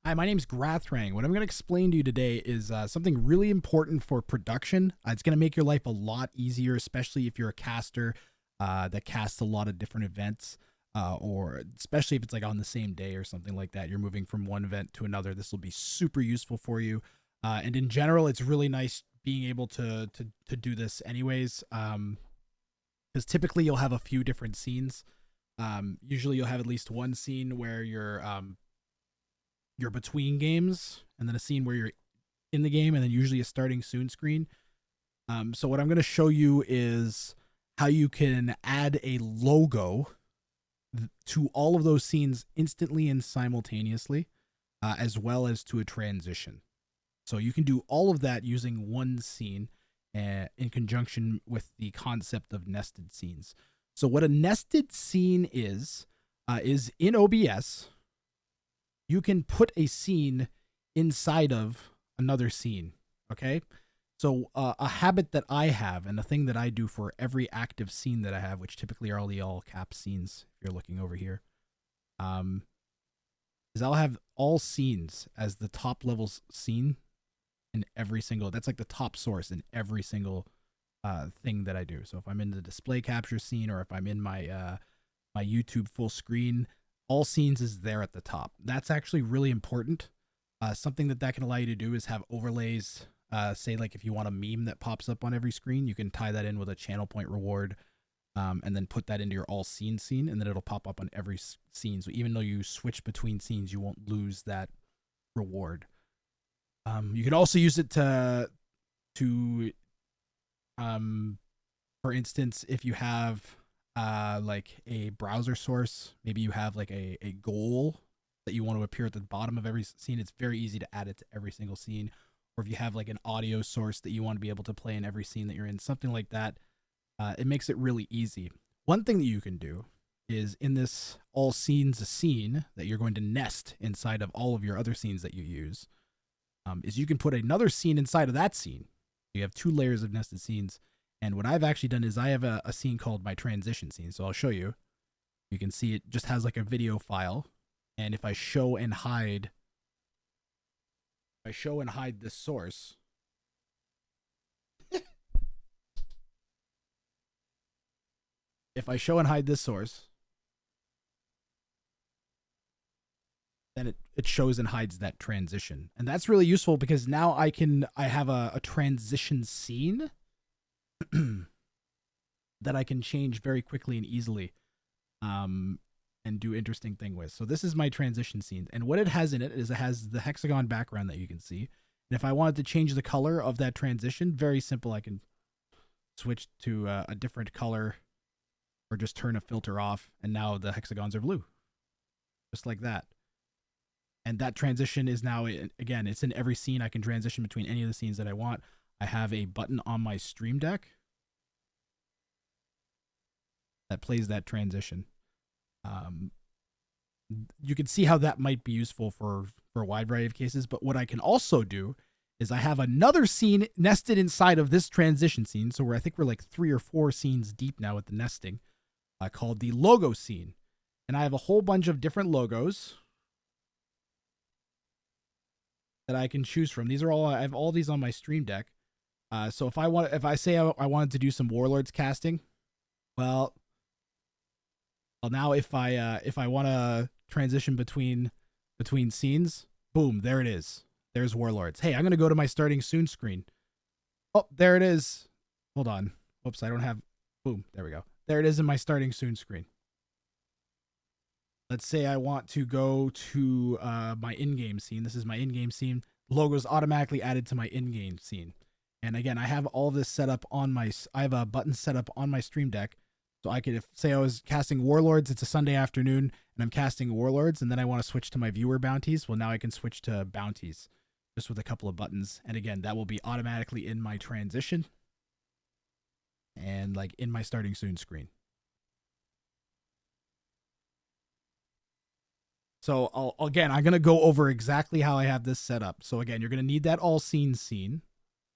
Hi, my name's Grathrang. What I'm going to explain to you today is something really important for production. It's going to make your life a lot easier, especially if you're a caster that casts a lot of different events, or especially if it's like on the same day or something like that. You're moving from one event to another. This will be super useful for you. And in general, it's really nice being able to do this anyways, because typically you'll have a few different scenes. Usually you'll have at least one scene where you're between games, and then a scene where you're in the game, and then usually a starting soon screen. So what I'm going to show you is how you can add a logo to all of those scenes instantly and simultaneously, as well as to a transition. So you can do all of that using one scene in conjunction with the concept of nested scenes. So what a nested scene is in OBS, you can put a scene inside of another scene. Okay. So a habit that I have, and a thing that I do for every active scene that I have, which typically are all the all cap scenes, if you're looking over here, is I'll have all scenes as the top level scene in every single, that's like the top source in every single thing that I do. So if I'm in the display capture scene, or if I'm in my my YouTube full screen, all scenes is there at the top. That's actually really important. Something that can allow you to do is have overlays. Say like if you want a meme that pops up on every screen, you can tie that in with a channel point reward, and then put that into your all scene, and then it'll pop up on every scene. So even though you switch between scenes, you won't lose that reward. You can also use it to for instance, if you have like a browser source, maybe you have like a goal that you want to appear at the bottom of every scene, it's very easy to add it to every single scene. Or if you have like an audio source that you want to be able to play in every scene that you're in, something like that, it makes it really easy. One thing that you can do is in this all scenes scene that you're going to nest inside of all of your other scenes that you use, is you can put another scene inside of that scene. You have two layers of nested scenes. And what I've actually done is I have a scene called my transition scene. So I'll show you. You can see it just has like a video file. And if I show and hide, this source, if I show and hide this source, then it shows and hides that transition. And that's really useful because now I have a transition scene that I can change very quickly and easily, and do interesting thing with. So this is my transition scene, and what it has in it is it has the hexagon background that you can see. And if I wanted to change the color of that transition, very simple. I can switch to a different color, or just turn a filter off, and now the hexagons are blue, just like that. And that transition is now, again, it's in every scene. I can transition between any of the scenes that I want. I have a button on my stream deck that plays that transition. You can see how that might be useful for a wide variety of cases. But what I can also do is I have another scene nested inside of this transition scene. So I think we're like 3 or 4 scenes deep now with the nesting, called the logo scene. And I have a whole bunch of different logos that I can choose from. These are all, I have all these on my stream deck. So if I say I wanted to do some Warlords casting, well, now if I want to transition between scenes, boom, there it is. There's Warlords. Hey, I'm gonna go to my starting soon screen. Oh, there it is. Hold on. Whoops, I don't have. Boom, there we go. There it is in my starting soon screen. Let's say I want to go to my in-game scene. This is my in-game scene. Logo's automatically added to my in-game scene. And again, I have all this set up on I have a button set up on my stream deck. So I could, if say I was casting Warlords, it's a Sunday afternoon and I'm casting Warlords, and then I want to switch to my viewer bounties. Well, now I can switch to bounties just with a couple of buttons. And again, that will be automatically in my transition and like in my starting soon screen. So again, I'm going to go over exactly how I have this set up. So again, you're going to need that all scenes scene.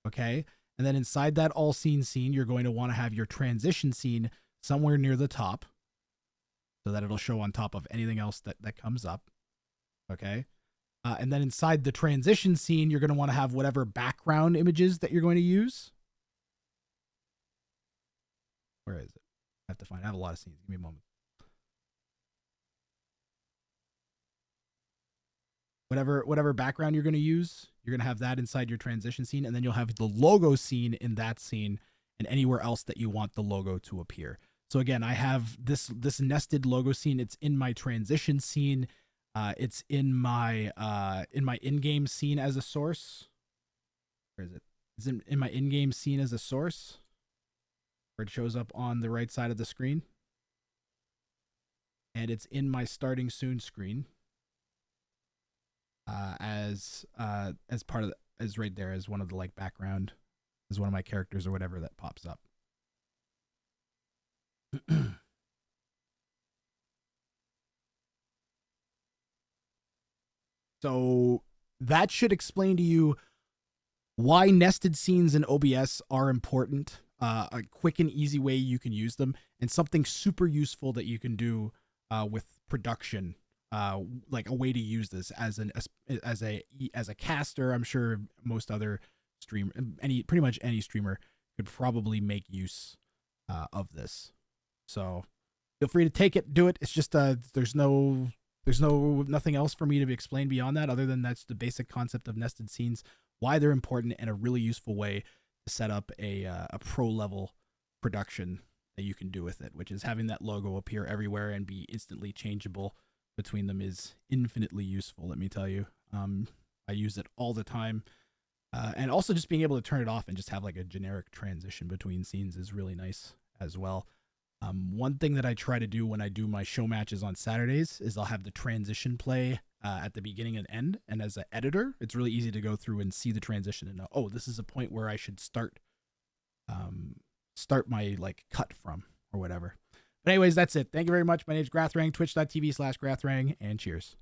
Okay. And then inside that all scene scene, you're going to want to have your transition scene somewhere near the top, so that it'll show on top of anything else that comes up. Okay. And then inside the transition scene, you're going to want to have whatever background images that you're going to use. Where is it? I have to find. I have a lot of scenes. Give me a moment. Whatever background you're going to use, you're going to have that inside your transition scene, and then you'll have the logo scene in that scene and anywhere else that you want the logo to appear. So again, I have this nested logo scene. It's in my transition scene. It's in my in-game scene as a source. Where is it? It's in my in-game scene as a source, where it shows up on the right side of the screen. And it's in my starting soon screen. As part of as right there as one of the like background, as one of my characters or whatever that pops up. So that should explain to you why nested scenes in OBS are important. A quick and easy way you can use them, and something super useful that you can do with production. Like a way to use this as a caster. I'm sure most other pretty much any streamer could probably make use of this. So feel free to take it, do it. It's just there's nothing else for me to explain beyond that, other than that's the basic concept of nested scenes, why they're important, and a really useful way to set up a pro level production that you can do with it, which is having that logo appear everywhere and be instantly changeable between them is infinitely useful, let me tell you. I use it all the time. And also just being able to turn it off and just have like a generic transition between scenes is really nice as well. One thing that I try to do when I do my show matches on Saturdays is I'll have the transition play at the beginning and end. And as an editor, it's really easy to go through and see the transition and know, oh, this is a point where I should start my like cut from or whatever. But anyways, that's it. Thank you very much. My name's Grathrang, twitch.tv/Grathrang, and cheers.